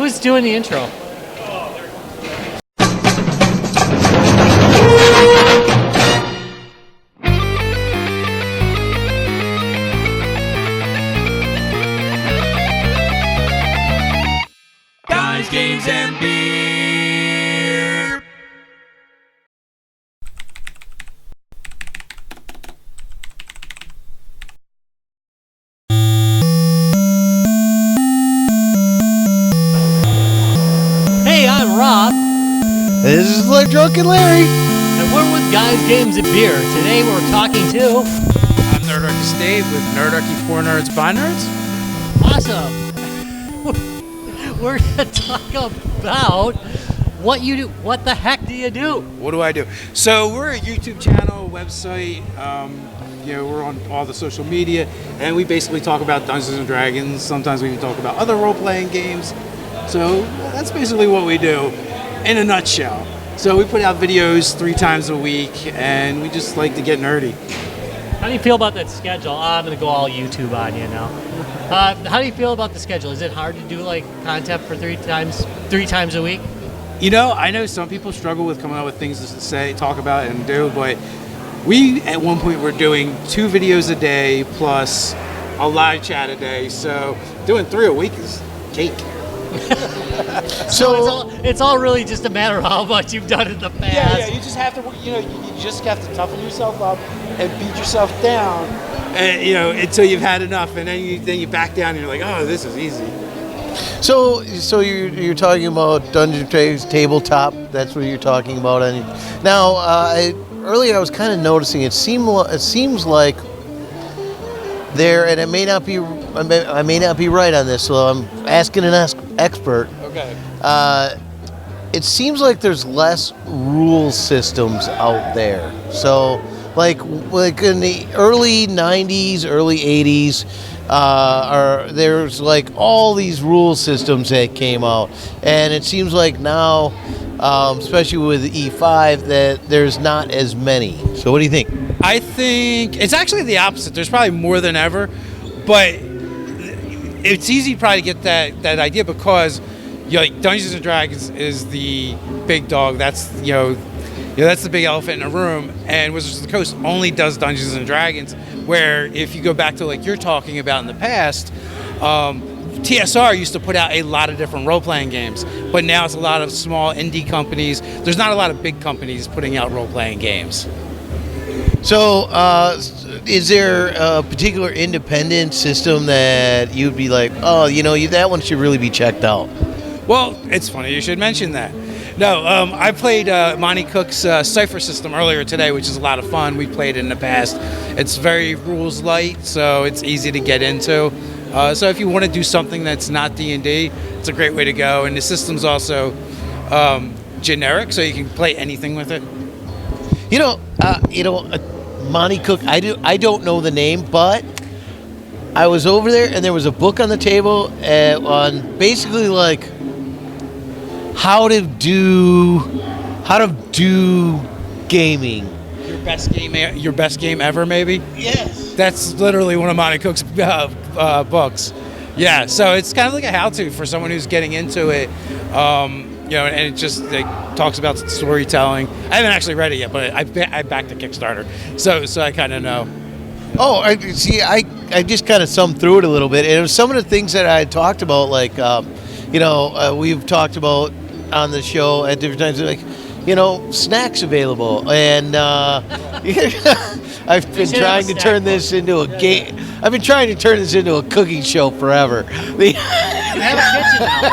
Who's doing the intro? Guys, games, and beer. Hey, I'm Rob. This is Drunken Larry. And we're with Guys, Games, and Beer. Today we're talking to... I'm Nerdarchy Steve with Nerdarchy for Nerds by Nerds. Awesome. We're going to talk about what you do. What the heck do you do? What do I do? So we're a YouTube channel, website. We're on all the social media, and we basically talk about Dungeons and Dragons. Sometimes we can talk about other role-playing games. So that's basically what we do in a nutshell. So we put out videos 3 times a week, and we just like to get nerdy. How do you feel about that schedule? I'm going to go all YouTube on you now. How do you feel about the schedule? Is it hard to do like content for 3 times a week? You know, I know some people struggle with coming up with things to say, talk about, and do, but we at one point were doing 2 videos a day plus a live chat a day. So doing 3 a week is cake. So it's all really just a matter of how much you've done in the past. Yeah, you just have to, you just have to toughen yourself up and beat yourself down, And, until you've had enough, and then you back down, and you're like, oh, this is easy. So you're talking about Dungeon Dragons tabletop. That's what you're talking about. And now, earlier I was kind of noticing it seems like there, and I may not be right on this, so I'm asking an expert. Okay. It seems like there's less rule systems out there. So, like in the early '90s, early '80s, there's like all these rule systems that came out, and it seems like now, especially with E5, that there's not as many. So, what do you think? I think it's actually the opposite. There's probably more than ever, but it's easy to probably get that idea because Dungeons and Dragons is the big dog. That's that's the big elephant in the room, and Wizards of the Coast only does Dungeons and Dragons. Where if you go back to like you're talking about in the past, TSR used to put out a lot of different role-playing games, but now it's a lot of small indie companies. There's not a lot of big companies putting out role-playing games. So, is there a particular independent system that you'd be like, oh, that one should really be checked out? Well, it's funny you should mention that. No, I played Monty Cook's Cypher system earlier today, which is a lot of fun. We played it in the past. It's very rules light, so it's easy to get into. So if you want to do something that's not D&D, it's a great way to go. And the system's also generic, so you can play anything with it. Monty Cook, I don't know the name, but I was over there and there was a book on the table on basically like how to do gaming. Your best game ever, maybe? Yes. That's literally one of Monty Cook's books. Yeah, so it's kind of like a how-to for someone who's getting into it. And it just talks about storytelling. I haven't actually read it yet, but I backed the Kickstarter, so I kind of know. Oh, I just kind of summed through it a little bit, and it was some of the things that I had talked about, like, we've talked about on the show at different times, like, snacks available, and I've been trying to turn this into a game. I've been trying to turn this into a cooking show forever. You have a kitchen now.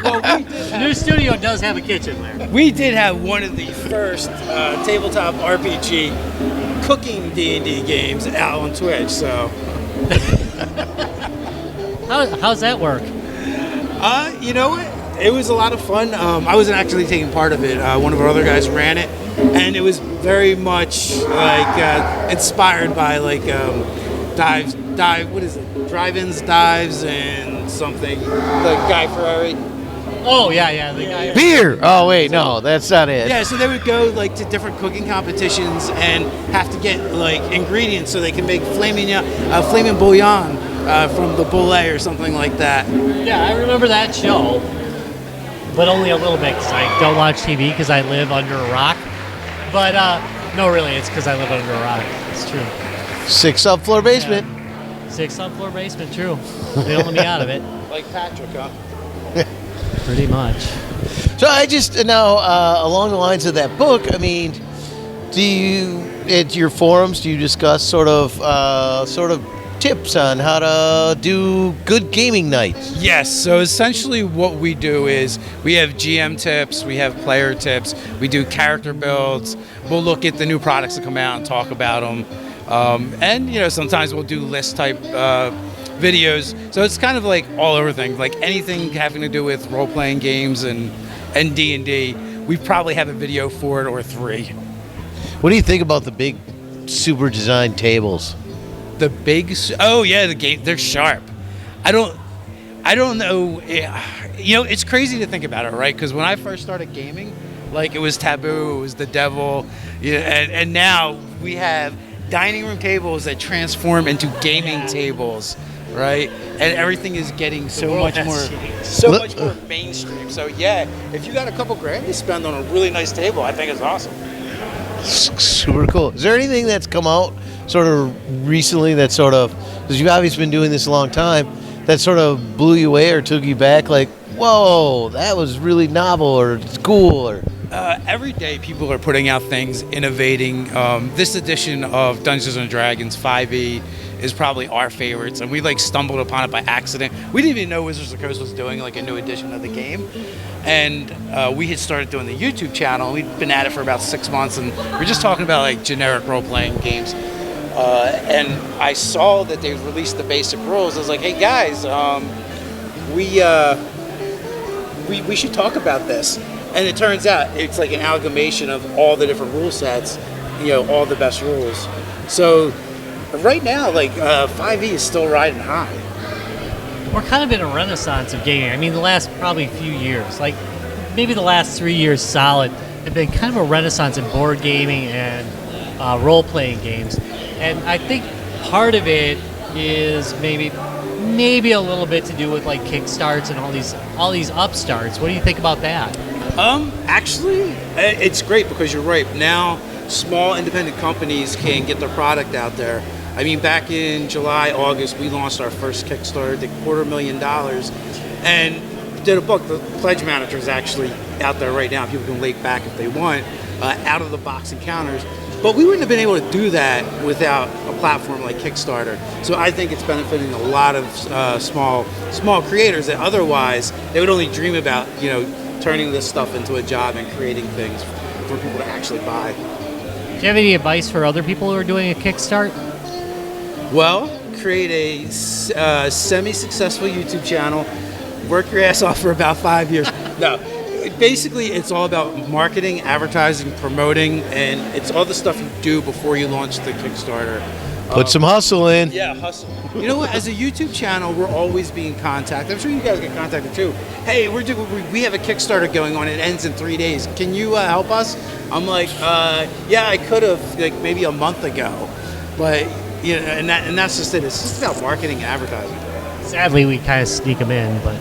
Well, the new studio does have a kitchen there. We did have one of the first tabletop RPG cooking D&D games out on Twitch. So, how's that work? You know what? It was a lot of fun. I wasn't actually taking part of it. One of our other guys ran it, and it was very much like inspired by like drive-ins, dives, and something like Guy Fieri. Oh yeah, the guy. Beer. Oh wait, no, that's not it. Yeah, so they would go like to different cooking competitions and have to get like ingredients so they can make flaming bouillon from the boulet or something like that. Yeah, I remember that show. but only a little bit because I don't watch TV because I live under a rock. But no, really, it's because I live under a rock. It's true. 6 subfloor basement. Yeah. 6 subfloor basement, true. They don't let me out of it. Like Patrick, huh? Pretty much. So I just now along the lines of that book. I mean, do you at your forums do you discuss sort of tips on how to do good gaming nights? Yes, so essentially what we do is we have GM tips, we have player tips, we do character builds, we'll look at the new products that come out and talk about them, and sometimes we'll do list type videos, so it's kind of like all over things, like anything having to do with role-playing games and D&D, we probably have a video for it or 3. What do you think about the big super designed tables? The big, oh yeah, the game, they're sharp. I don't know. It's crazy to think about it, right? Because when I first started gaming, like it was taboo, it was the devil, and now we have dining room tables that transform into gaming tables, right? And everything is getting so much more mainstream. So yeah, if you got a couple grand to spend on a really nice table, I think it's awesome. Super cool. Is there anything that's come out sort of recently that sort of, because you've obviously been doing this a long time, that sort of blew you away or took you back like, whoa, that was really novel or it's cool? Or every day people are putting out things, innovating. This edition of Dungeons & Dragons 5e is probably our favorites, and we stumbled upon it by accident. We didn't even know Wizards of the Coast was doing a new edition of the game, and we had started doing the YouTube channel. We'd been at it for about 6 months, and we're just talking about generic role-playing games. And I saw that they released the basic rules. I was like, hey guys, we should talk about this. And it turns out it's like an amalgamation of all the different rule sets, all the best rules. So right now, 5e is still riding high. We're kind of in a renaissance of gaming. I mean, the last probably few years, maybe the last 3 years solid, have been kind of a renaissance in board gaming and role-playing games. And I think part of it is maybe a little bit to do with Kickstarts and all these upstarts. What do you think about that? Actually, it's great because you're right. Now, small independent companies can get their product out there. I mean, back in July, August, we launched our first Kickstarter, did $250,000, and did a book. The Pledge Manager is actually out there right now. People can link back if they want, out of the box encounters. But we wouldn't have been able to do that without a platform like Kickstarter. So I think it's benefiting a lot of small creators that otherwise they would only dream about, turning this stuff into a job and creating things for people to actually buy. Do you have any advice for other people who are doing a Kickstart? Well, create a semi-successful YouTube channel, work your ass off for about 5 years. No. Basically, it's all about marketing, advertising, promoting, and it's all the stuff you do before you launch the Kickstarter. Put some hustle in. Yeah, hustle. You know what? As a YouTube channel, we're always being contacted. I'm sure you guys get contacted too. Hey, we have a Kickstarter going on. It ends in 3 days. Can you help us? I'm like, yeah, I could have maybe a month ago, but and that's just it. It's just about marketing and advertising. Sadly, we kind of sneak them in, but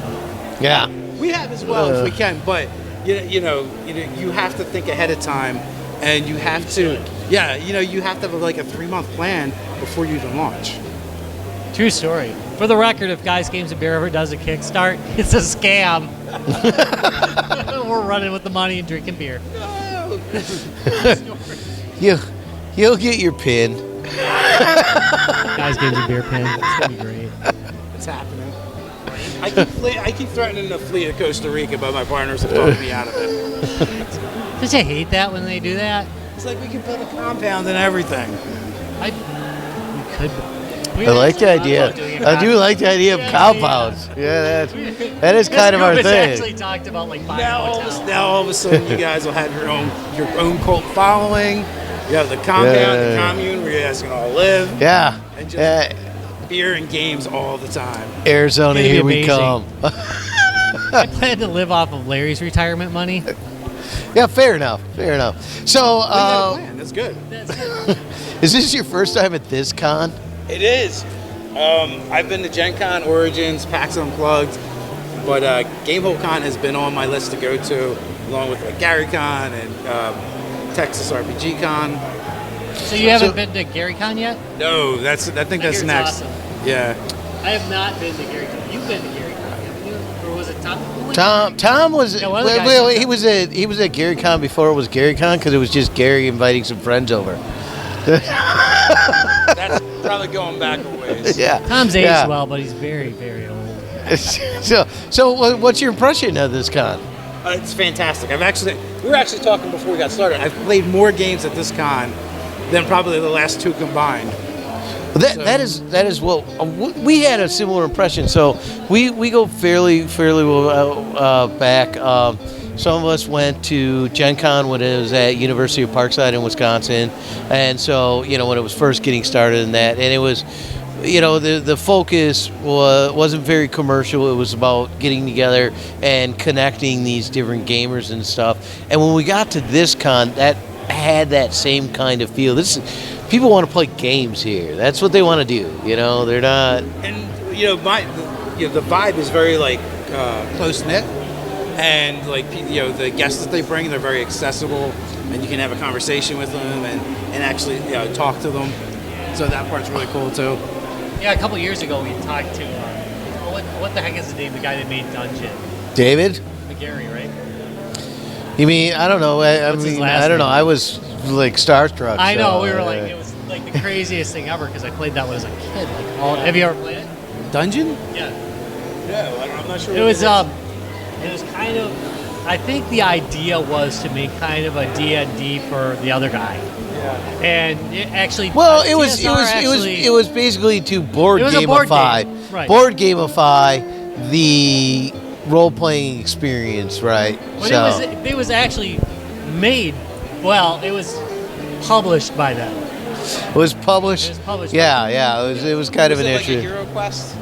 Yeah. We have as well if we can, but you have to think ahead of time, and you have to, you have to have a 3-month plan before you even launch. true story. For the record, if Guys Games and Beer ever does a Kickstart, it's a scam. We're running with the money and drinking beer. No. You'll get your pin. Guys Games and Beer pin. It's gonna be great. It's happening. I keep threatening to flee to Costa Rica, but my partners have talked me out of it. Don't you hate that when they do that? It's like we can build a compound and everything. We could. I like the idea. I do like the idea of compounds. Yeah, that is kind of our This group has thing. actually talked about buying Now a hotel. all of a sudden, you guys will have your own cult following. You have the compound, the commune where you guys can all live. Yeah. And just beer and games all the time. Arizona, It's here gonna be we come. I plan to live off of Larry's retirement money. Yeah, fair enough. So, We got a plan. That's good. is this your first time at this con? It is. I've been to Gen Con, Origins, PAX Unplugged. But GameHole Con has been on my list to go to, along with like Gary Con and Texas RPG Con. So you haven't been to Gary Con yet? No, I think that's next. Awesome. Yeah. I have not been to Gary Con. You've been to Gary Con, haven't you? Or was it Tom? Tom was Yeah, one of the guys he was at Gary Con before it was Gary Con because it was just Gary inviting some friends over. That's probably going back a ways. Yeah. Tom's aged Yeah. well, but he's very, very old. So what's your impression of this con? It's fantastic. We were actually talking before we got started. I've played more games at this con than probably the last two combined. That is what we had a similar impression. So we go fairly well back. Some of us went to Gen Con when it was at University of Parkside in Wisconsin, and so when it was first getting started and it was. The focus wasn't very commercial. It was about getting together and connecting these different gamers and stuff. And when we got to this con, that had that same kind of feel. People want to play games here. That's what they want to do. They're not. And the vibe is very like close knit, and like the guests that they bring, they're very accessible, and you can have a conversation with them and actually talk to them. So that part's really cool too. Yeah, a couple years ago we talked to what the heck is his name? The guy that made Dungeon, David? McGarry, right? You mean I don't know. I What's his mean last I don't know. name? I was like starstruck. I know, so, we were like, it was like the craziest thing ever because I played that when I was a kid. Have you ever played it? Dungeon? Yeah. No, I'm not sure. It was kind of. I think the idea was to make kind of a D&D for the other guy. Yeah. And it actually. Well, TSR it was basically to board It was a board gamify, game, right. board gamify the role playing experience, right? But it was actually made. Well, it was published by them. It was published. It was published Yeah. It was kind of an like issue. a Hero Quest?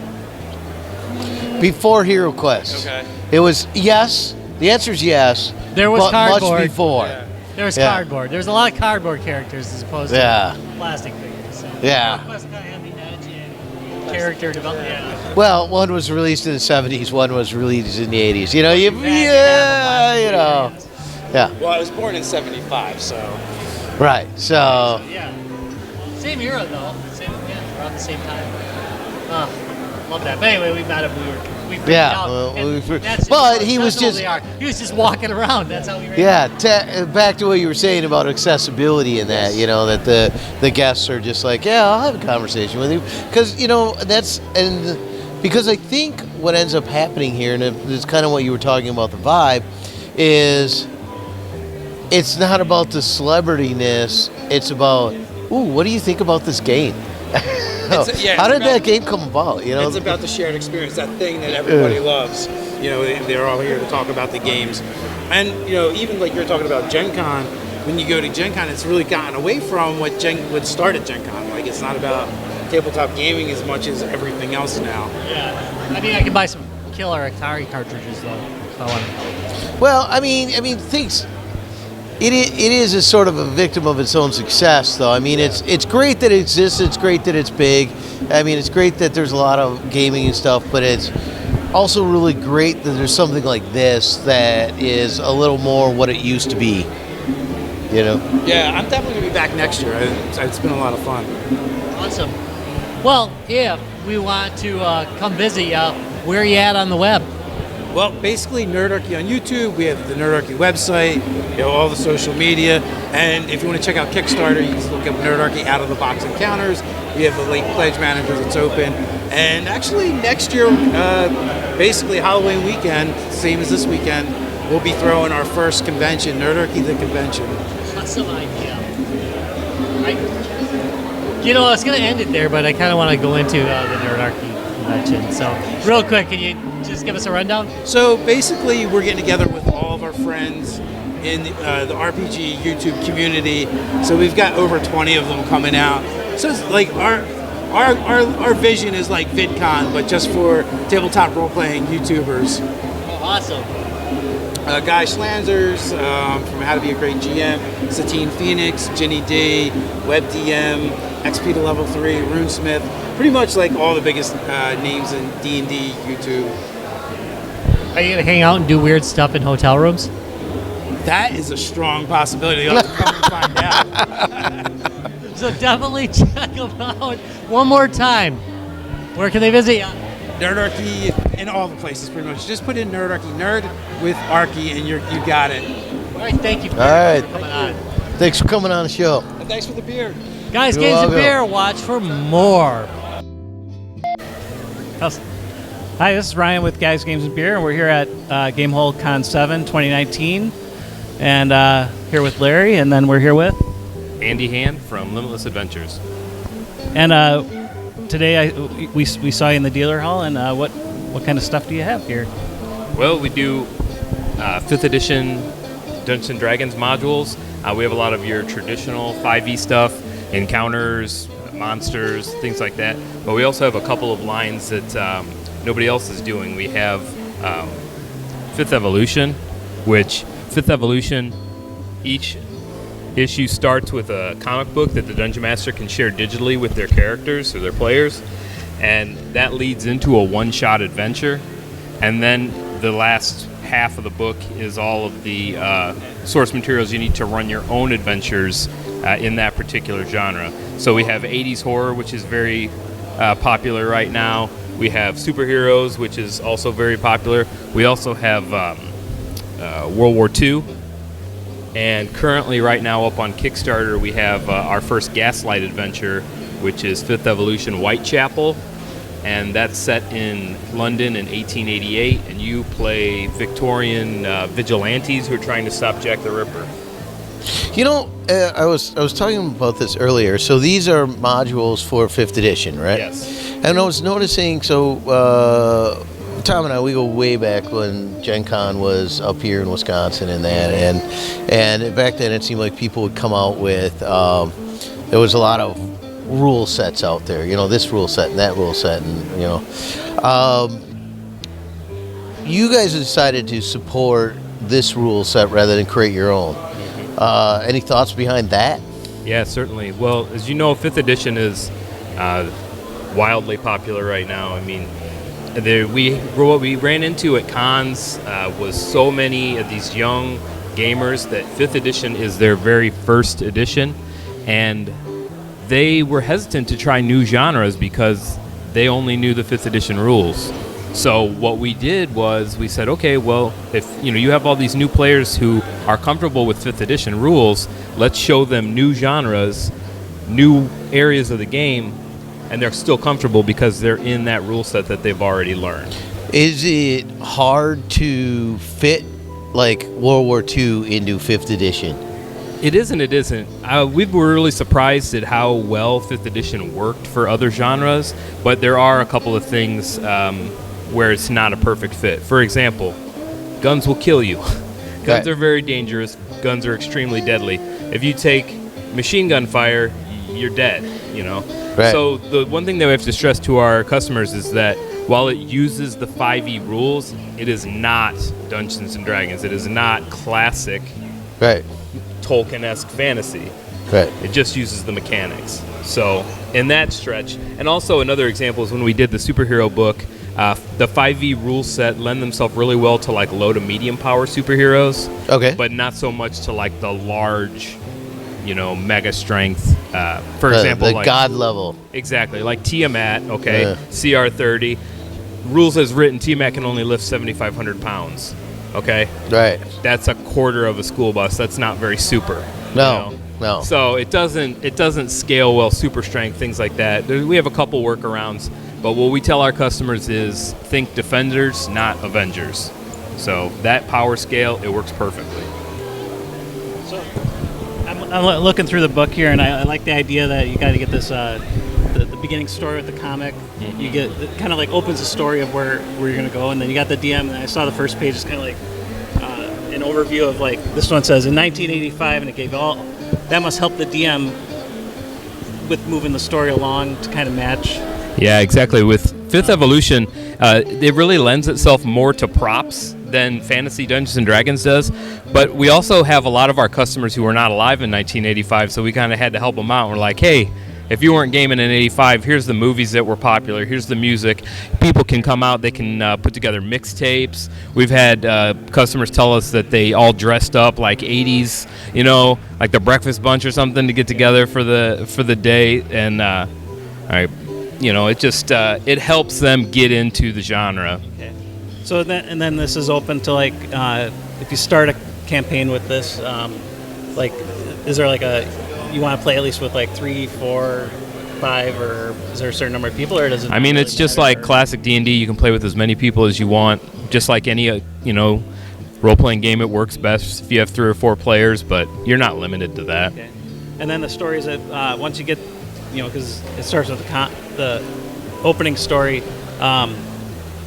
Before Hero Quest. Okay. It was yes. The answer is yes. There was but cardboard. much before. Yeah. There was Yeah. cardboard. There's a lot of cardboard characters as opposed Yeah. to plastic figures. So Yeah. Quest kind of had the edge in character development. Yeah. Well, one was released in the 70s, one was released in the 80s. You had to have a plastic figure, Yeah. Well, I was born in '75, so. Right. So, Yeah. Same era though. Around the same time. Love that. But anyway, we met him. We freaked Yeah, out. well, And we- that's but just- he that's was how just- they are. He was just walking around. That's how we ran. yeah, back to what you were saying about accessibility and that, that the guests are just like, yeah, I'll have a conversation with you. Because, because I think what ends up happening here, and it's kind of what you were talking about, the vibe, is it's not about the celebrityness. It's about, ooh, what do you think about this game? How did that game come about? It's about the shared experience, that thing that everybody loves. They're all here to talk about the games. And, even like you're talking about Gen Con, when you go to Gen Con, it's really gotten away from what started Gen Con. Like, it's not about tabletop gaming as much as everything else now. Yeah. I mean, I can buy some killer Atari cartridges though if I want to. Well, I mean, things. It is a sort of a victim of its own success, though. I mean, it's great that it exists. It's great that it's big. I mean, it's great that there's a lot of gaming and stuff, but it's also really great that there's something like this that is a little more what it used to be. Yeah, I'm definitely going to be back next year. It's been a lot of fun. Awesome. Well, if we want to come visit you, where are you at on the web? Well, basically, Nerdarchy on YouTube. We have the Nerdarchy website, all the social media. And if you want to check out Kickstarter, you can just look up Nerdarchy Out of the Box Encounters. We have the late pledge manager that's open. And actually, next year, basically Halloween weekend, same as this weekend, we'll be throwing our first convention, Nerdarchy the Convention. Awesome idea. I was going to end it there, but I kind of want to go into the Nerdarchy convention. So, real quick, can you just give us a rundown? So basically, we're getting together with all of our friends in the RPG YouTube community. So we've got over 20 of them coming out. So it's like our vision is like VidCon, but just for tabletop role-playing YouTubers. Oh, awesome. Guy Schlanzers from How to Be a Great GM, Satine Phoenix, Ginny D, WebDM, XP to Level 3, RuneSmith. Pretty much like all the biggest names in D&D YouTube. Are you gonna hang out and do weird stuff in hotel rooms? That is a strong possibility. You'll have to come and find out. So definitely check them out one more time. Where can they visit you? Nerdarchy in all the places, pretty much. Just put in Nerdarchy, nerd with Archy, and you got it. All right, thank you for right. coming on. Thanks for coming on the show. And thanks for the beer. Guys, You're Games and welcome. Beer, watch for more. Hi, this is Ryan with Guys, Games, and Beer, and we're here at GameHole Con 7 2019, and here with Larry, and then we're here with... Andy Hand from Limitless Adventures. And today we saw you in the dealer hall, and what kind of stuff do you have here? Well, we do 5th edition Dungeons & Dragons modules. We have a lot of your traditional 5e stuff, encounters, monsters, things like that. But we also have a couple of lines that nobody else is doing. We have 5th Evolution, which 5th Evolution, each issue starts with a comic book that the Dungeon Master can share digitally with their characters or their players, and that leads into a one-shot adventure. And then the last half of the book is all of the source materials you need to run your own adventures in that particular genre. So we have 80s horror, which is very popular right now. We have superheroes, which is also very popular. We also have World War II. And currently, right now, up on Kickstarter, we have our first Gaslight adventure, which is 5th Evolution Whitechapel. And that's set in London in 1888. And you play Victorian vigilantes who are trying to stop Jack the Ripper. You know, I was talking about this earlier. So these are modules for 5th edition, right? Yes. And I was noticing, so Tom and I, we go way back when Gen Con was up here in Wisconsin and that, and back then it seemed like people would come out with, there was a lot of rule sets out there, you know, this rule set and that rule set, and, you know. You guys decided to support this rule set rather than create your own. Any thoughts behind that? Yeah, certainly. Well, as you know, 5th edition is wildly popular right now. I mean, what we ran into at cons was so many of these young gamers that 5th edition is their very first edition, and they were hesitant to try new genres because they only knew the 5th edition rules. So what we did was we said, okay, well, if you have all these new players who are comfortable with 5th edition rules, let's show them new genres, new areas of the game, and they're still comfortable because they're in that rule set that they've already learned. Is it hard to fit like World War II into 5th edition? It is and it isn't. We were really surprised at how well 5th edition worked for other genres, but there are a couple of things where it's not a perfect fit. For example, guns will kill you. Guns Right. are very dangerous. Guns are extremely deadly. If you take machine gun fire, you're dead, Right. So the one thing that we have to stress to our customers is that while it uses the 5e rules, it is not Dungeons & Dragons. It is not classic Right. Tolkien-esque fantasy. Right. It just uses the mechanics. So in that stretch, and also another example is when we did the superhero book, the 5e rule set lend themselves really well to like low to medium power superheroes. Okay. But not so much to like the large, mega strength. For example, the like god level. exactly like Tiamat. Okay, Yeah. CR30 rules as written. Tiamat can only lift 7,500 pounds. Okay, Right. that's a quarter of a school bus. That's not very super. No. No. So it doesn't scale well, super strength, things like that. We have a couple workarounds, but what we tell our customers is think Defenders, not Avengers. So that power scale, it works perfectly. So I'm looking through the book here, and I like the idea that you got to get this the beginning story with the comic. Mm-hmm. You get it kind of like opens the story of where you're going to go, and then you got the DM. And I saw the first page is kind of like an overview of like this one says in 1985, and it gave all that must help the DM with moving the story along to kind of match. Yeah, exactly. With 5th Evolution, it really lends itself more to props than Fantasy Dungeons & Dragons does. But we also have a lot of our customers who were not alive in 1985, so we kind of had to help them out. We're like, hey, if you weren't gaming in '85, here's the movies that were popular. Here's the music. People can come out. They can put together mixtapes. We've had customers tell us that they all dressed up like '80s, like the Breakfast Bunch or something to get together for the day. And it just it helps them get into the genre. Okay. So then this is open to like if you start a campaign with this, is there like you want to play at least with like 3, 4, 5, or is there a certain number of people, or does it? I mean, it's just like classic D&D. You can play with as many people as you want, just like any role-playing game. It works best if you have 3 or 4 players, but you're not limited to that. Okay. And then the stories that once you get, because it starts with the opening story.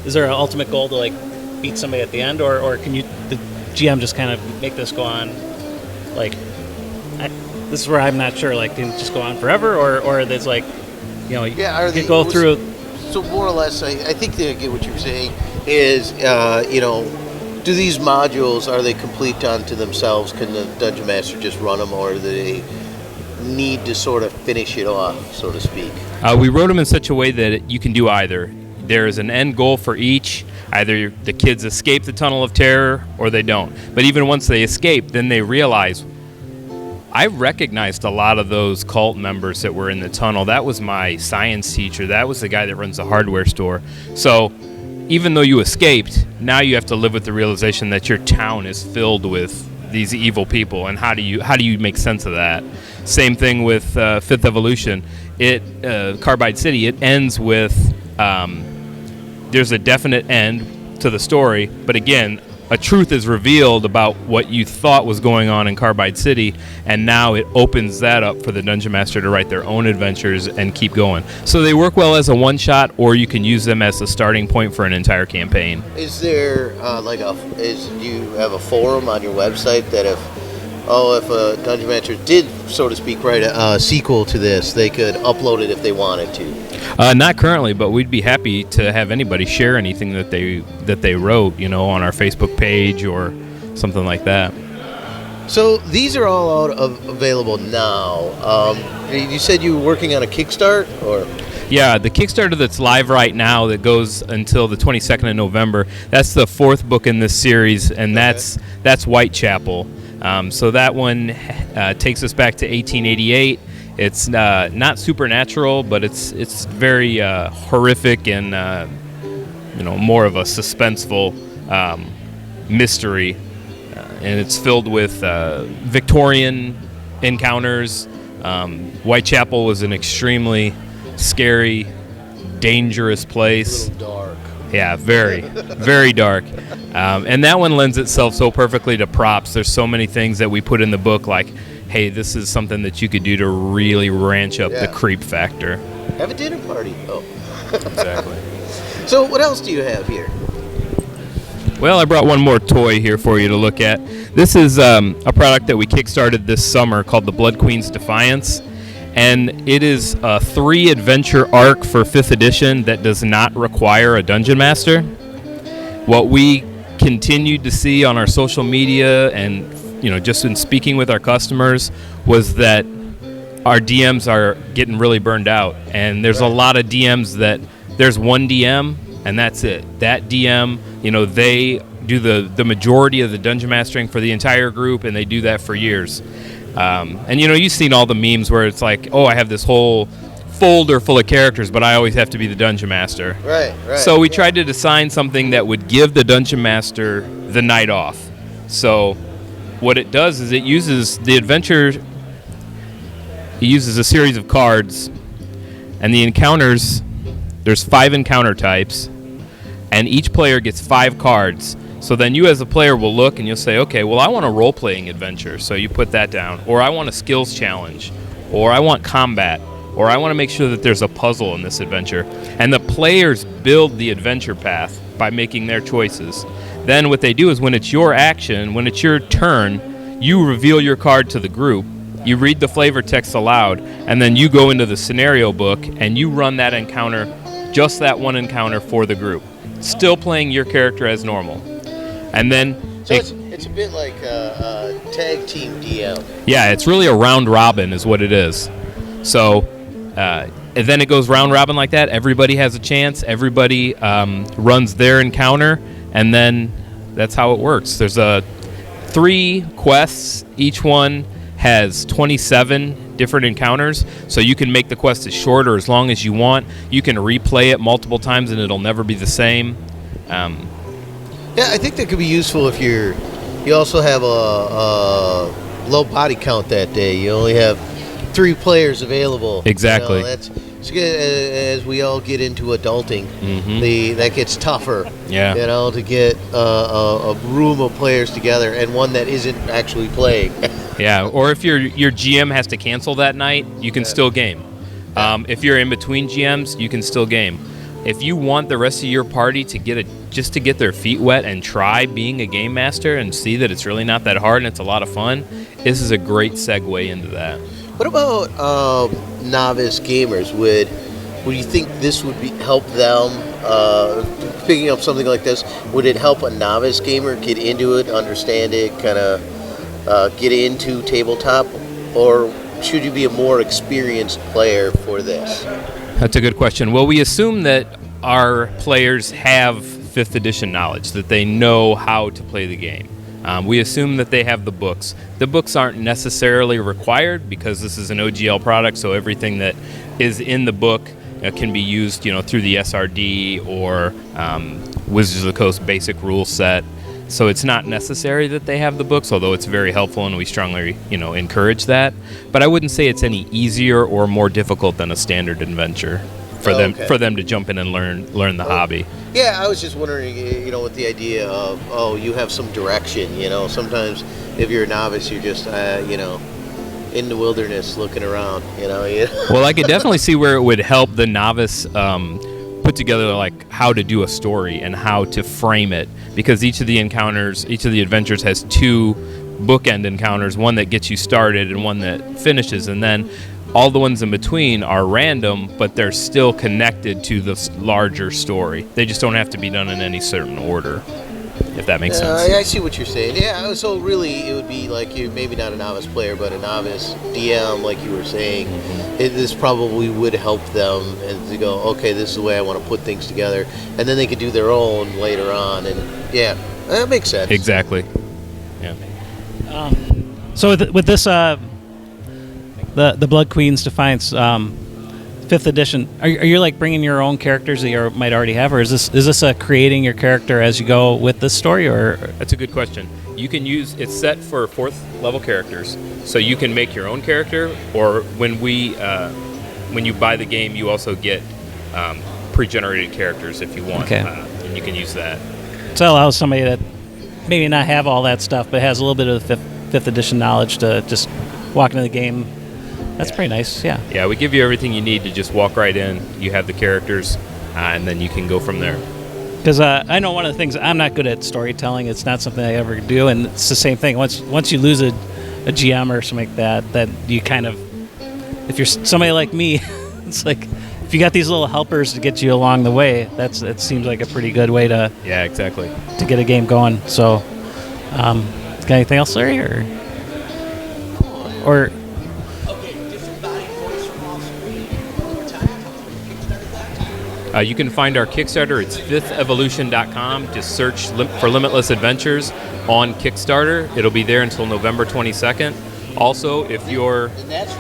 Is there an ultimate goal to like beat somebody at the end, or can the GM just kind of make this go on like? This is where I'm not sure. Like, can it just go on forever, or there's like, you go through. So more or less, I think they get what you're saying is, do these modules, are they complete unto themselves? Can the Dungeon Master just run them, or do they need to sort of finish it off, so to speak? We wrote them in such a way that you can do either. There is an end goal for each. Either the kids escape the tunnel of terror or they don't. But even once they escape, then they realize, I recognized a lot of those cult members that were in the tunnel. That was my science teacher. That was the guy that runs the hardware store. So even though you escaped, now you have to live with the realization that your town is filled with these evil people, and how do you make sense of that? Same thing with Fifth Evolution. Carbide City, it ends with there's a definite end to the story, but again, a truth is revealed about what you thought was going on in Carbide City, and now it opens that up for the Dungeon Master to write their own adventures and keep going. So they work well as a one-shot, or you can use them as a starting point for an entire campaign. Is there do you have a forum on your website that if a Dungeon Master did, so to speak, write a sequel to this, they could upload it if they wanted to? Not currently, but we'd be happy to have anybody share anything that they wrote, on our Facebook page or something like that. So these are all available now. You said you were working on a Kickstart, or? Yeah, the Kickstarter that's live right now that goes until the 22nd of November. That's the 4th book in this series, and that's Whitechapel. So that one takes us back to 1888. It's not supernatural, but it's very horrific and more of a suspenseful mystery, and it's filled with Victorian encounters. Whitechapel was an extremely scary, dangerous place. A little dark. Yeah, very, very dark. And that one lends itself so perfectly to props. There's so many things that we put in the book, like, hey, this is something that you could do to really ranch up the creep factor. Have a dinner party. Oh. Exactly. So what else do you have here? Well, I brought one more toy here for you to look at. This is a product that we kickstarted this summer called the Blood Queen's Defiance. And it is a 3-adventure arc for 5th edition that does not require a Dungeon Master. What we continued to see on our social media and just in speaking with our customers was that our DMs are getting really burned out. And there's a lot of DMs that there's one DM and that's it. That DM, they do the majority of the dungeon mastering for the entire group, and they do that for years. And you've seen all the memes where it's like, oh, I have this whole folder full of characters, but I always have to be the dungeon master. Right. So we tried to design something that would give the dungeon master the night off. So what it does is it uses the adventure. It uses a series of cards, and the encounters. There's 5 encounter types, and each player gets 5 cards. So then you as a player will look and you'll say, okay, well, I want a role-playing adventure. So you put that down. Or I want a skills challenge. Or I want combat. Or I want to make sure that there's a puzzle in this adventure. And the players build the adventure path by making their choices. Then what they do is when it's your action, when it's your turn, you reveal your card to the group. You read the flavor text aloud. And then you go into the scenario book and you run that encounter, just that one encounter for the group. Still playing your character as normal. And then so it's a bit like a tag team DM. Yeah, it's really a round robin is what it is. So And then it goes round robin like that. Everybody has a chance. Everybody runs their encounter, and then that's how it works. There's 3 quests. Each one has 27 different encounters, so you can make the quest as short or as long as you want. You can replay it multiple times, and it'll never be the same. Yeah, I think that could be useful if you also have a low body count that day. You only have 3 players available. Exactly. You know, that's as we all get into adulting. That gets tougher. Yeah. You know, to get a room of players together and one that isn't actually playing. Yeah, or if your GM has to cancel that night, you can still game. If you're in between GMs, you can still game. If you want the rest of your party to get their feet wet and try being a game master and see that it's really not that hard and it's a lot of fun, this is a great segue into that. What about novice gamers? Would you think this would help them picking up something like this? Would it help a novice gamer get into it, understand it, kind of get into tabletop, or should you be a more experienced player for this? That's a good question. Well, we assume that our players have 5th edition knowledge, that they know how to play the game. We assume that they have the books. The books aren't necessarily required because this is an OGL product, so everything that is in the book can be used, through the SRD or Wizards of the Coast basic rule set. So it's not necessary that they have the books, although it's very helpful and we strongly, encourage that. But I wouldn't say it's any easier or more difficult than a standard adventure for them to jump in and learn the hobby. Yeah, I was just wondering, with the idea of, you have some direction, sometimes if you're a novice, you're just, in the wilderness looking around, Well, I could definitely see where it would help the novice put together like how to do a story and how to frame it, because each of the adventures has 2 bookend encounters, one that gets you started and one that finishes, and then all the ones in between are random, but they're still connected to the larger story. They just don't have to be done in any certain order, if that makes sense. I see what you're saying. Yeah, so really it would be like you, maybe not a novice player, but a novice DM, like you were saying. This probably would help them and to go, okay, this is the way I want to put things together. And then they could do their own later on. And yeah, that makes sense. Exactly. Yeah. So with this, the Blood Queen's Defiance 5th edition, are you like bringing your own characters that you might already have, or is this creating your character as you go with this story? Or that's a good question. You can it's set for 4th level characters, so you can make your own character, or when you buy the game, you also get pre-generated characters if you want. Okay. And you can use that. So it allows somebody that maybe not have all that stuff, but has a little bit of the 5th edition knowledge to just walk into the game. That's pretty nice, yeah. Yeah, we give you everything you need to just walk right in. You have the characters, and then you can go from there. Because I know one of the things, I'm not good at storytelling. It's not something I ever do, and it's the same thing. Once you lose a GM or something like that you kind of, if you're somebody like me, it's like, if you got these little helpers to get you along the way, that seems like a pretty good way to exactly to get a game going. So, got anything else, Larry, or you can find our Kickstarter. It's 5thevolution.com. Just search for Limitless Adventures on Kickstarter. It'll be there until November 22nd. Also, if you're... And that's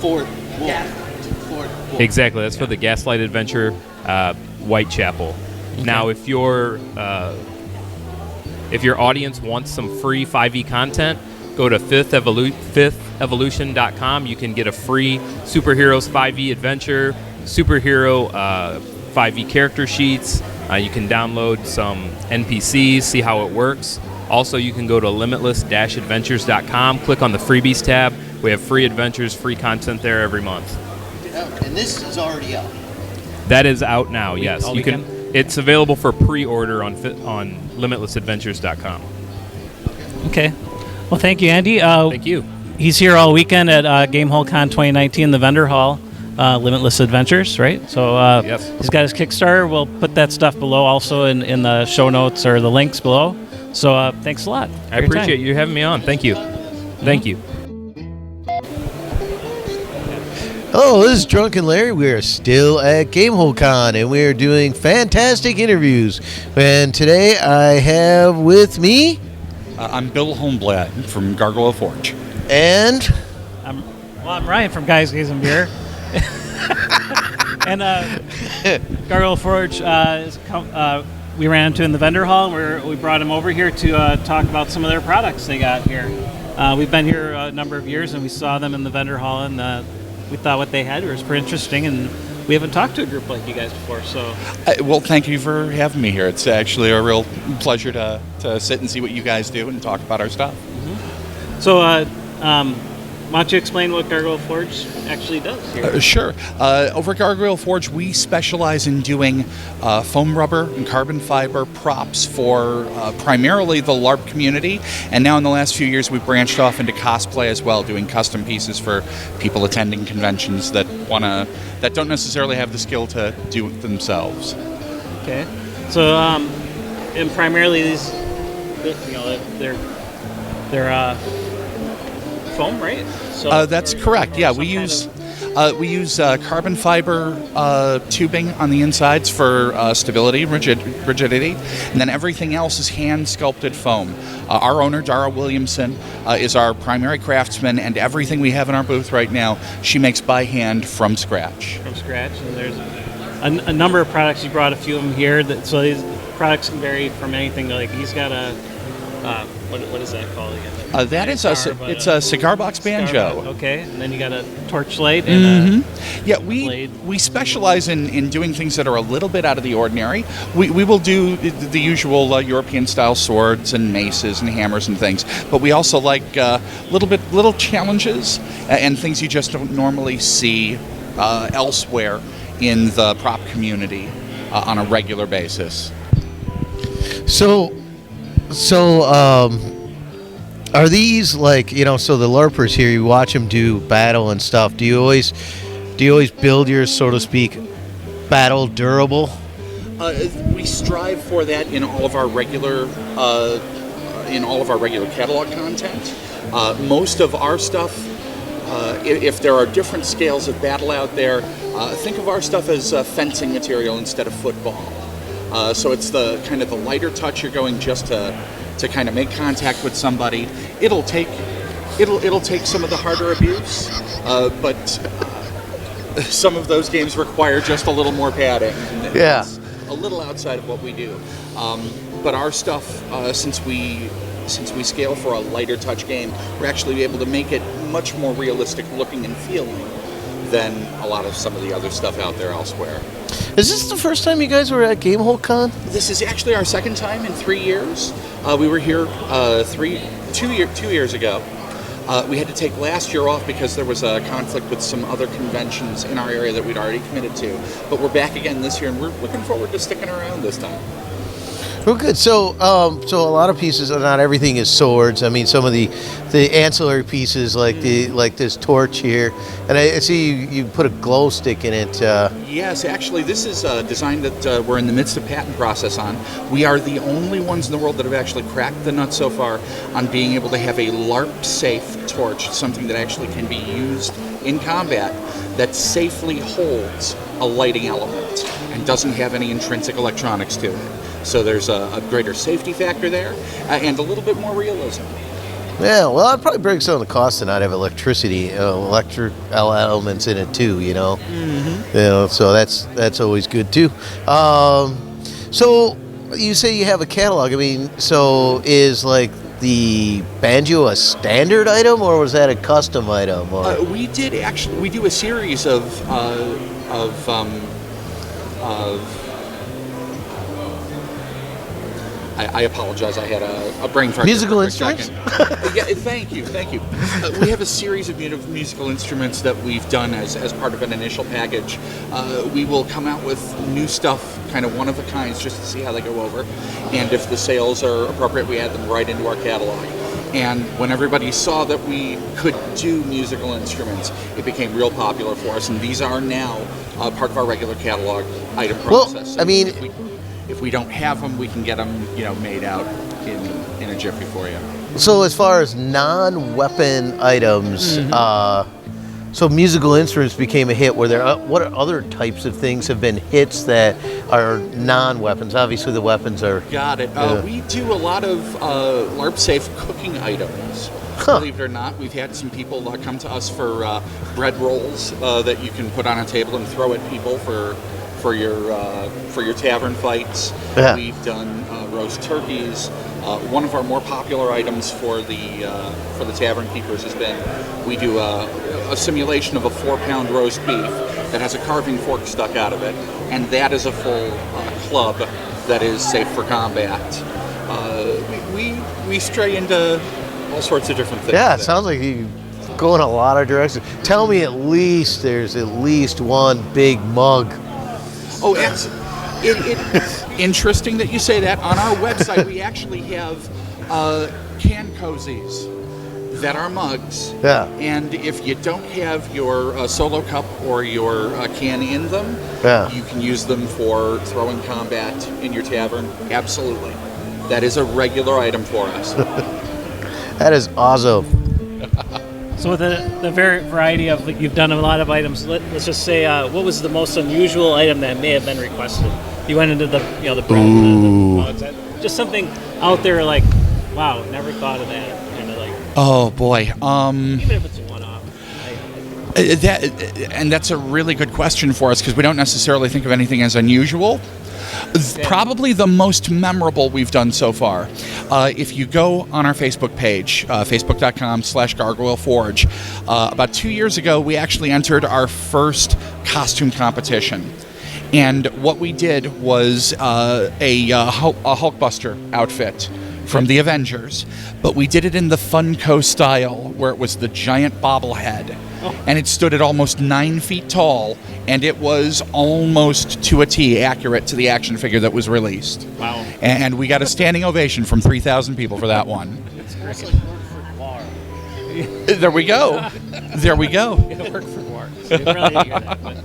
for Exactly. That's for the Gaslight Adventure, Whitechapel. Okay. Now, if your audience wants some free 5e content, go to 5thevolution.com. You can get a free Superheroes 5e adventure, superhero 5e character sheets. You can download some NPCs, see how it works. Also, you can go to limitless-adventures.com, click on the freebies tab. We have free adventures, free content there every month. And this is already out. That is out now, yes. You can. It's available for pre-order on limitlessadventures.com. Okay. Well, thank you, Andy. Thank you. He's here all weekend at GameHole Con 2019, the vendor hall, Limitless Adventures, right? So Yes. He's got his Kickstarter. We'll put that stuff below also in the show notes or the links below. So thanks a lot. I appreciate you having me on. Thank you. Thank you. Hello, this is Drunken Larry. We are still at GameHole Con, and we are doing fantastic interviews. And today I have with me... I'm Bill Holmblad from Gargoyle Forge. And... I'm Ryan from Guys, Gays, and Beer. And Gargoyle Forge, we ran into in the vendor hall, where we brought him over here to talk about some of their products they got here. We've been here a number of years, and we saw them in the vendor hall, and we thought what they had was pretty interesting, and we haven't talked to a group like you guys before, so... Well, thank you for having me here. It's actually a real pleasure to sit and see what you guys do and talk about our stuff. Mm-hmm. So, why don't you explain what Gargoyle Forge actually does here? Sure. Over at Gargoyle Forge, we specialize in doing foam rubber and carbon fiber props for primarily the LARP community, and now in the last few years we've branched off into cosplay as well, doing custom pieces for people attending conventions that don't necessarily have the skill to do it themselves. Okay. So, and primarily these, they're foam, right? So that's correct. Yeah, we use carbon fiber tubing on the insides for stability, rigidity, and then everything else is hand sculpted foam. Our owner, Dara Williamson, is our primary craftsman, and everything we have in our booth right now, she makes by hand from scratch. From scratch, and there's a number of products. You brought a few of them here. So these products can vary from anything. Like he's got a what is that called again? It's a cigar box banjo. Okay, and then you got a torchlight and a we specialize in doing things that are a little bit out of the ordinary. We will do the usual European style swords and maces and hammers and things, but we also like little challenges and things you just don't normally see elsewhere in the prop community on a regular basis. So, are these so the LARPers here, you watch them do battle and stuff. Do you always build yours, so to speak, battle durable? We strive for that in all of our regular catalog content. Most of our stuff, if there are different scales of battle out there, think of our stuff as fencing material instead of football. So it's the kind of the lighter touch. You're going just to kind of make contact with somebody. It'll take some of the harder abuse, but some of those games require just a little more padding. Yeah, it's a little outside of what we do. But our stuff, since we scale for a lighter touch game, we're actually able to make it much more realistic looking and feeling than a lot of some of the other stuff out there elsewhere. Is this the first time you guys were at GameHole Con? This is actually our second time in 3 years. We were here 2 years ago. We had to take last year off because there was a conflict with some other conventions in our area that we'd already committed to. But we're back again this year, and we're looking forward to sticking around this time. Well, good. So, so a lot of pieces, not everything is swords. I mean, some of the ancillary pieces, like this torch here, and I see you put a glow stick in it. Yes, actually, this is a design that we're in the midst of patent process on. We are the only ones in the world that have actually cracked the nut so far on being able to have a LARP-safe torch, something that actually can be used in combat that safely holds a lighting element and doesn't have any intrinsic electronics to it. So there's a greater safety factor there and a little bit more realism. Yeah, well, I'd probably break some of the cost to not have electricity, electric elements in it too. Mm-hmm. So that's always good too. So you say you have a catalog. I mean, so is like the banjo a standard item, or was that a custom item? We do a series of I apologize. I had a brain fart. Musical instruments? Yeah, thank you. We have a series of musical instruments that we've done as part of an initial package. We will come out with new stuff, kind of one of a kinds, just to see how they go over. And if the sales are appropriate, we add them right into our catalog. And when everybody saw that we could do musical instruments, it became real popular for us. And these are now part of our regular catalog item process. Well, I mean, if we don't have them, we can get them, made out in a jiffy for you. So as far as non-weapon items, So musical instruments became a hit. Were there what other types of things have been hits that are non-weapons? Obviously, the weapons are. Got it. We do a lot of LARP-safe cooking items. Huh. Believe it or not, we've had some people come to us for bread rolls that you can put on a table and throw at people for your tavern fights. Yeah. We've done roast turkeys. One of our more popular items for the tavern keepers has been we do a simulation of a 4-pound roast beef that has a carving fork stuck out of it, and that is a full club that is safe for combat. We stray into all sorts of different things. Yeah, it sounds like you go in a lot of directions. Tell me there's at least one big mug. Oh, it's interesting that you say that. On our website, we actually have can cozies that are mugs. Yeah. And if you don't have your solo cup or your can in them, Yeah. you can use them for throwing combat in your tavern. Absolutely. That is a regular item for us. That is awesome. So with the variety of, you've done a lot of items, let's just say, what was the most unusual item that may have been requested? You went into the bread, the just something out there like, wow, never thought of that. Kind of like, Oh boy. even if it's a one-off. That's a really good question for us because we don't necessarily think of anything as unusual. Probably the most memorable we've done so far. If you go on our Facebook page, facebook.com/Gargoyle Forge, about 2 years ago, we actually entered our first costume competition. And what we did was a Hulkbuster outfit from the Avengers, but we did it in the Funko style, where it was the giant bobblehead. And it stood at almost 9 feet tall, and it was almost to a T accurate to the action figure that was released. Wow. And we got a standing ovation from 3,000 people for that one. There we go. There we go. It worked for war. So you probably didn't hear that, but,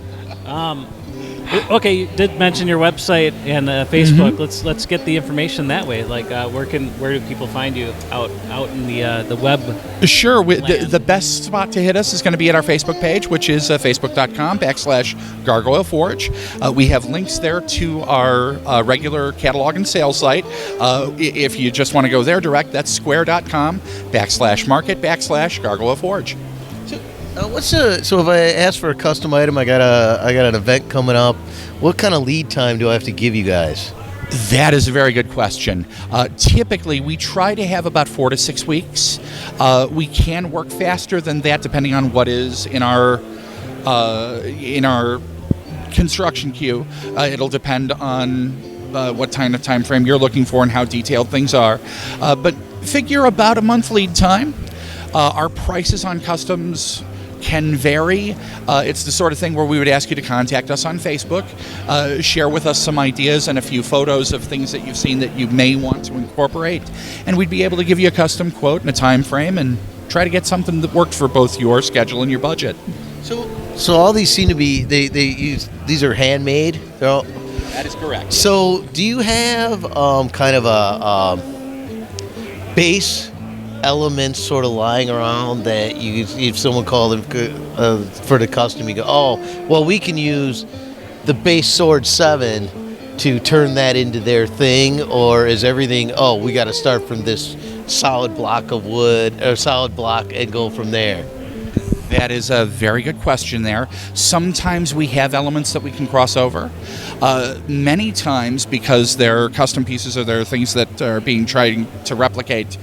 okay, you did mention your website and Facebook. Let's get the information that way. Like, where do people find you out in the web? Sure. The best spot to hit us is going to be at our Facebook page, which is facebook.com/Gargoyle Forge. We have links there to our regular catalog and sales site. If you just want to go there direct, that's square.com/market/Gargoyle Forge. So if I ask for a custom item, I got an event coming up. What kind of lead time do I have to give you guys? That is a very good question. Typically, we try to have about 4 to 6 weeks. We can work faster than that, depending on what is in our construction queue. It'll depend on what kind of time frame you're looking for and how detailed things are. But figure about a month lead time. Our prices on customs can vary. It's the sort of thing where we would ask you to contact us on Facebook, share with us some ideas and a few photos of things that you've seen that you may want to incorporate, and we'd be able to give you a custom quote and a time frame and try to get something that worked for both your schedule and your budget. So all these seem to be these are handmade. That is correct. So do you have kind of a base elements sort of lying around that if someone called them for the custom, you go, oh, well, we can use the base Sword 7 to turn that into their thing? Or is everything, oh, we got to start from this solid block of wood or solid block and go from there? That is a very good question there. Sometimes we have elements that we can cross over. Many times, because they're custom pieces or they're things that are being tried to replicate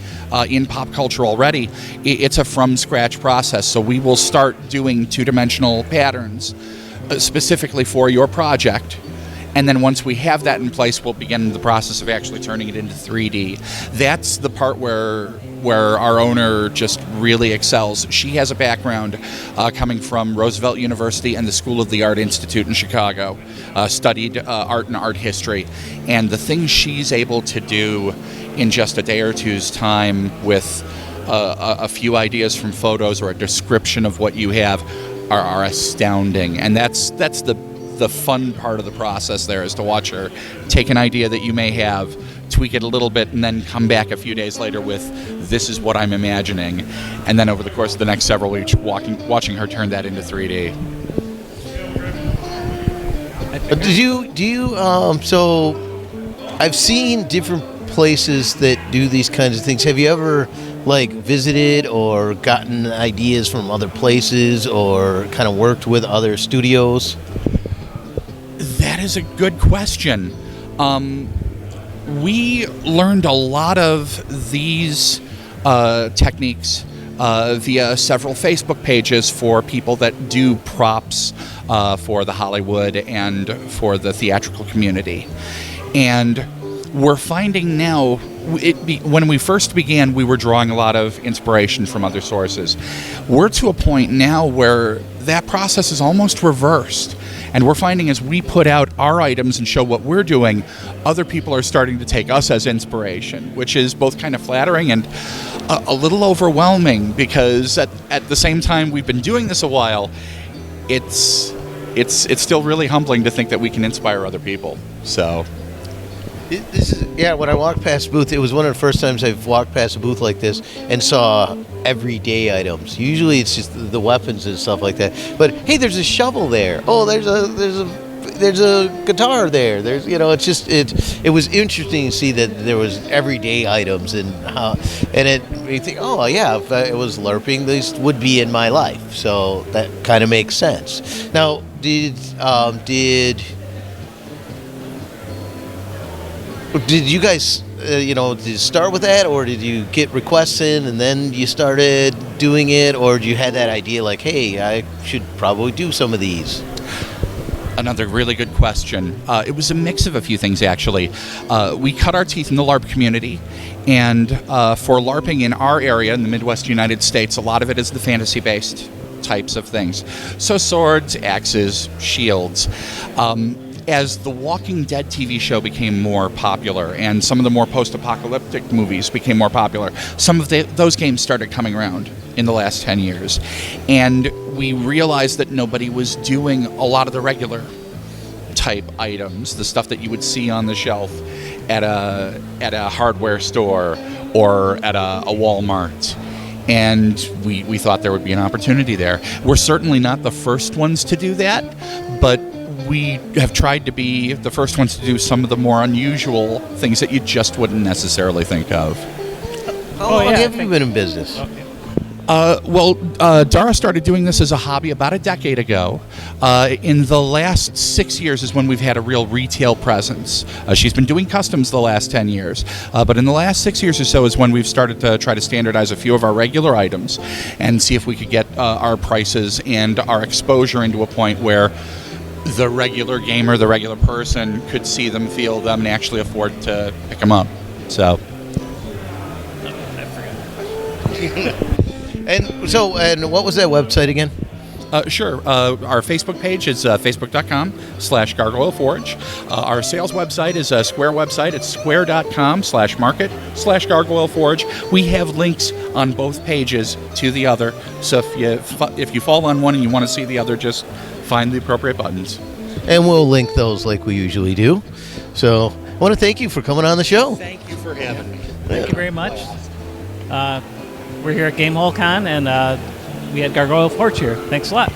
in pop culture already, it's a from-scratch process. So we will start doing two-dimensional patterns specifically for your project. And then once we have that in place, we'll begin the process of actually turning it into 3D. That's the part where our owner just really excels. She has a background coming from Roosevelt University and the School of the Art Institute in Chicago, studied art and art history. And the things she's able to do in just a day or two's time with a few ideas from photos or a description of what you have are astounding. And that's the fun part of the process there, is to watch her take an idea that you may have, tweak it a little bit, and then come back a few days later with, this is what I'm imagining. And then over the course of the next several weeks, watching her turn that into 3D. So I've seen different places that do these kinds of things. Have you ever like visited or gotten ideas from other places or kind of worked with other studios? That is a good question. We learned a lot of these techniques via several Facebook pages for people that do props for the Hollywood and for the theatrical community. And we're finding now, when we first began, we were drawing a lot of inspiration from other sources. We're to a point now where that process is almost reversed. And we're finding as we put out our items and show what we're doing, other people are starting to take us as inspiration, which is both kind of flattering and a little overwhelming, because at the same time we've been doing this a while, it's still really humbling to think that we can inspire other people. So... when I walked past a booth, it was one of the first times I've walked past a booth like this and saw everyday items. Usually it's just the weapons and stuff like that. But hey, there's a shovel there. Oh, there's a guitar there. There's, it was interesting to see that there was everyday items and you think, oh yeah, if it was LARPing, these would be in my life. So that kind of makes sense. Now, did you guys, did you start with that, or did you get requests in and then you started doing it, or did you had that idea like, hey, I should probably do some of these? Another really good question. It was a mix of a few things, actually. We cut our teeth in the LARP community, and for LARPing in our area, in the Midwest United States, a lot of it is the fantasy-based types of things. So swords, axes, shields. As The Walking Dead TV show became more popular and some of the more post-apocalyptic movies became more popular, some of those games started coming around in the last 10 years. And we realized that nobody was doing a lot of the regular type items, the stuff that you would see on the shelf at a hardware store or at a Walmart. And we thought there would be an opportunity there. We're certainly not the first ones to do that, but we have tried to be the first ones to do some of the more unusual things that you just wouldn't necessarily think of. How long have you been in business? Dara started doing this as a hobby about a decade ago. In the last 6 years is when we've had a real retail presence. She's been doing customs the last 10 years, but in the last 6 years or so is when we've started to try to standardize a few of our regular items and see if we could get our prices and our exposure into a point where the regular gamer, the regular person could see them, feel them, and actually afford to pick them up. So... And what was that website again? Sure. Our Facebook page is facebook.com/Gargoyle Forge. Our sales website is a Square website. It's square.com/market/Gargoyle Forge. We have links on both pages to the other. So if you fall on one and you want to see the other, just find the appropriate buttons. And we'll link those like we usually do. So I want to thank you for coming on the show. Thank you for having me. Thank you very much. We're here at GameHole Con, and we had Gargoyle Forge here. Thanks a lot.